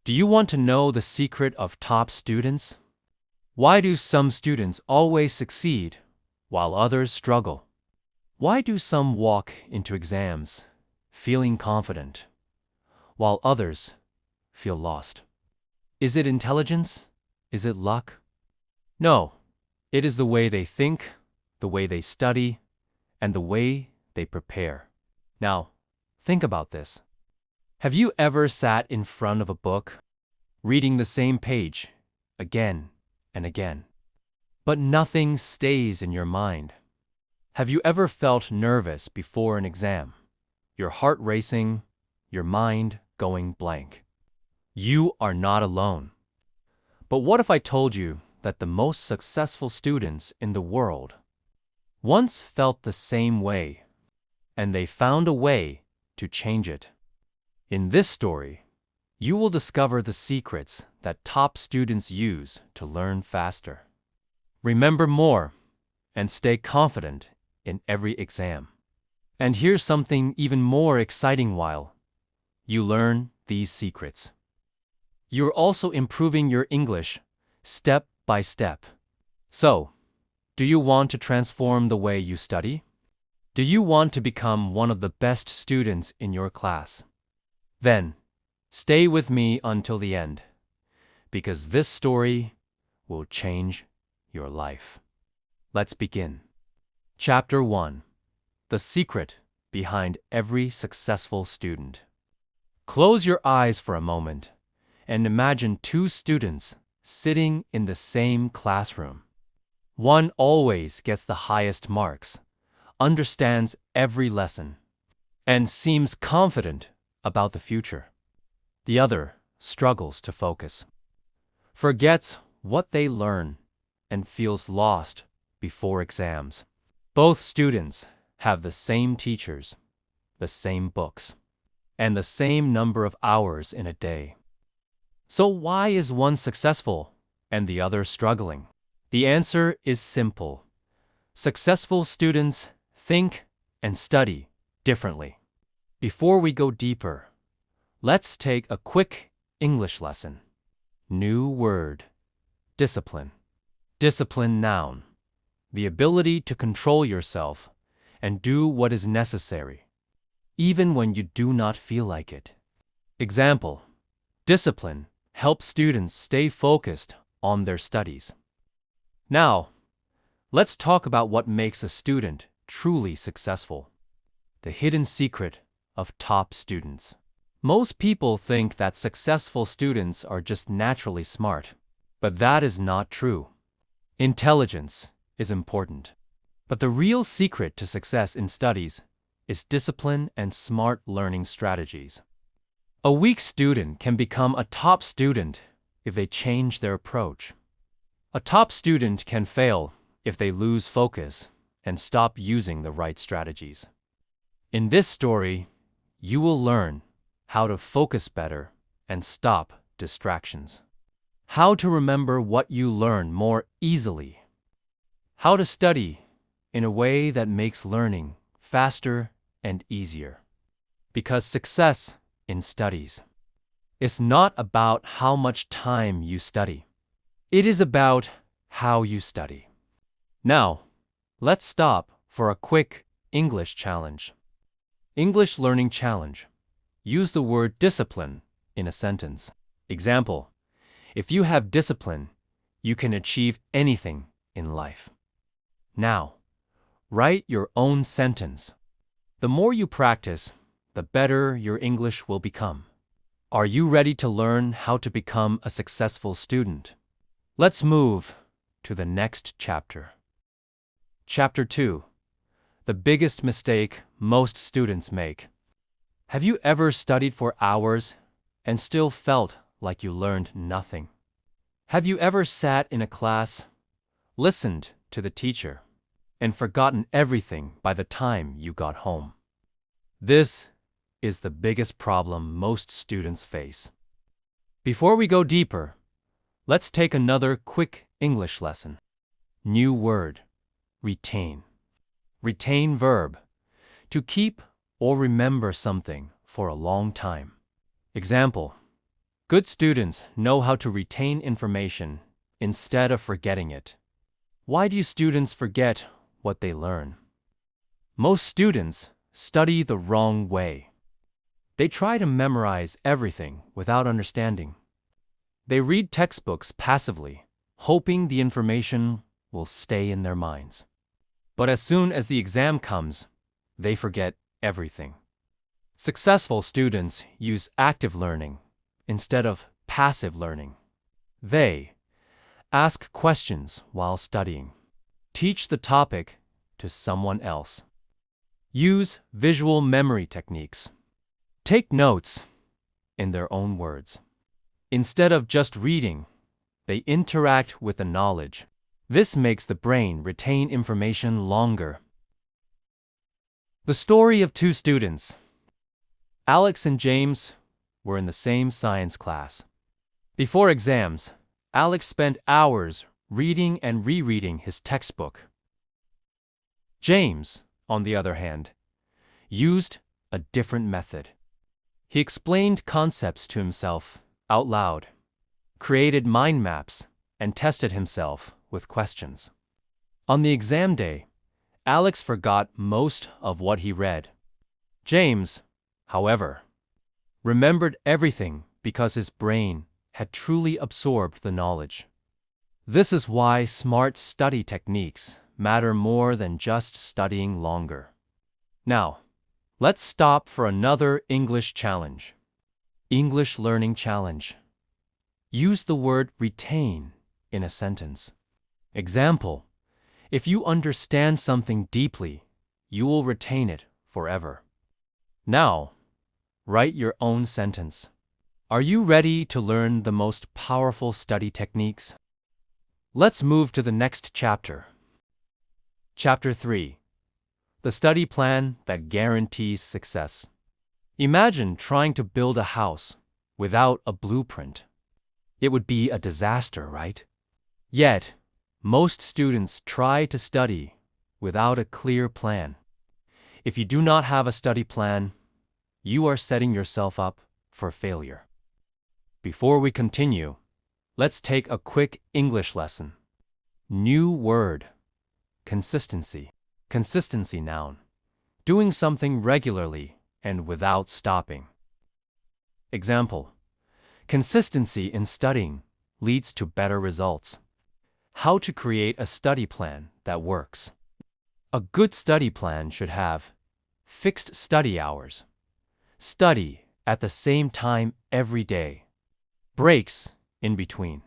Do you want to know the secret of top students? Why do some students always succeed while others struggle? Why do some walk into exams feeling confident while others feel lost? Is it intelligence? Is it luck? No, it is the way they think, the way they study, and the way they prepare. Now, think about this. Have you ever sat in front of a book, reading the same page again and again, but nothing stays in your mind? Have you ever felt nervous before an exam, your heart racing, your mind going blank? You are not alone. But what if I told you that the most successful students in the world once felt the same way, and they found a way to change it? In this story, you will discover the secrets that top students use to learn faster, remember more, and stay confident in every exam. And here's something even more exciting while you learn these secrets. You're also improving your English step by step. So, do you want to transform the way you study? Do you want to become one of the best students in your class? Then, stay with me until the end, because this story will change your life. Let's begin. Chapter 1: The Secret Behind Every Successful Student. Close your eyes for a moment and imagine two students sitting in the same classroom. One always gets the highest marks, understands every lesson, and seems confident about the future. The other struggles to focus, forgets what they learn, and feels lost before exams. Both students have the same teachers, the same books, and the same number of hours in a day. So why is one successful and the other struggling? The answer is simple. Successful students think and study differently. Before we go deeper, let's take a quick English lesson. New word: discipline. Discipline, noun: the ability to control yourself and do what is necessary, even when you do not feel like it. Example: discipline helps students stay focused on their studies. Now, let's talk about what makes a student truly successful. The hidden secret of top students. Most people think that successful students are just naturally smart, but that is not true. Intelligence is important, but the real secret to success in studies is discipline and smart learning strategies. A weak student can become a top student if they change their approach. A top student can fail if they lose focus and stop using the right strategies. In this story, you will learn how to focus better and stop distractions, how to remember what you learn more easily, how to study in a way that makes learning faster and easier. Because success in studies is not about how much time you study. It is about how you study. Now, let's stop for a quick English challenge. English learning challenge. Use the word discipline in a sentence. Example: if you have discipline, you can achieve anything in life. Now, write your own sentence. The more you practice, the better your English will become. Are you ready to learn how to become a successful student? Let's move to the next chapter. Chapter 2: The biggest mistake most students make. Have you ever studied for hours and still felt like you learned nothing? Have you ever sat in a class, listened to the teacher, and forgotten everything by the time you got home? This is the biggest problem most students face. Before we go deeper, let's take another quick English lesson. New word: retain. Retain verb: to keep or remember something for a long time. Example: Good students know how to retain information instead of forgetting it. Why do students forget what they learn? Most students study the wrong way. They try to memorize everything without understanding. They read textbooks passively, hoping the information will stay in their minds. But as soon as the exam comes, they forget everything. Successful students use active learning instead of passive learning. They ask questions while studying. Teach the topic to someone else. Use visual memory techniques. Take notes in their own words. Instead of just reading, they interact with the knowledge. This makes the brain retain information longer. The story of two students. Alex and James were in the same science class. Before exams, Alex spent hours reading and rereading his textbook. James, on the other hand, used a different method. He explained concepts to himself out loud, created mind maps, and tested himself with questions. On the exam day, Alex forgot most of what he read. James, however, remembered everything because his brain had truly absorbed the knowledge. This is why smart study techniques matter more than just studying longer. Now, let's stop for another English challenge. English Learning Challenge. Use the word retain in a sentence. Example: if you understand something deeply, you will retain it forever. Now, write your own sentence. Are you ready to learn the most powerful study techniques? Let's move to the next chapter. Chapter 3. The study plan that guarantees success. Imagine trying to build a house without a blueprint. It would be a disaster, right? Yet, most students try to study without a clear plan. If you do not have a study plan, you are setting yourself up for failure. Before we continue, let's take a quick English lesson. New word: consistency. Consistency noun: doing something regularly and without stopping. Example: consistency in studying leads to better results. How to create a study plan that works. A good study plan should have fixed study hours. Study at the same time every day. Breaks in between.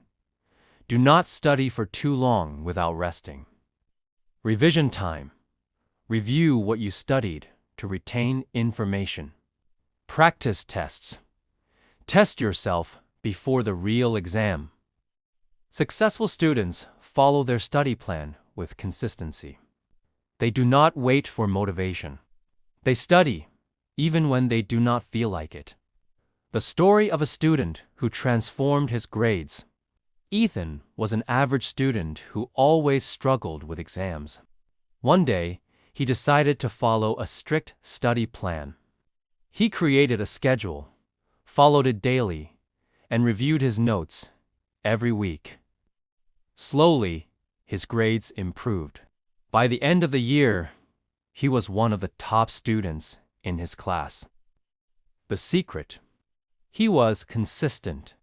Do not study for too long without resting. Revision time. Review what you studied to retain information. Practice tests. Test yourself before the real exam. Successful students follow their study plan with consistency. They do not wait for motivation. They study even when they do not feel like it. The story of a student who transformed his grades. Ethan was an average student who always struggled with exams. One day, he decided to follow a strict study plan. He created a schedule, followed it daily, and reviewed his notes every week. Slowly, his grades improved. By the end of the year, he was one of the top students in his class. The secret: he was consistent.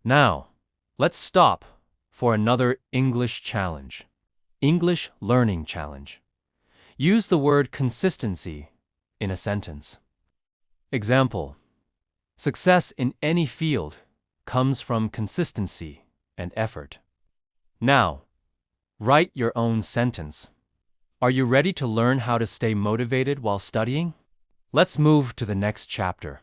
Now, let's stop for another English challenge. English Learning Challenge. Use the word consistency in a sentence. Example: success in any field comes from consistency and effort. Now, write your own sentence. Are you ready to learn how to stay motivated while studying? Let's move to the next chapter.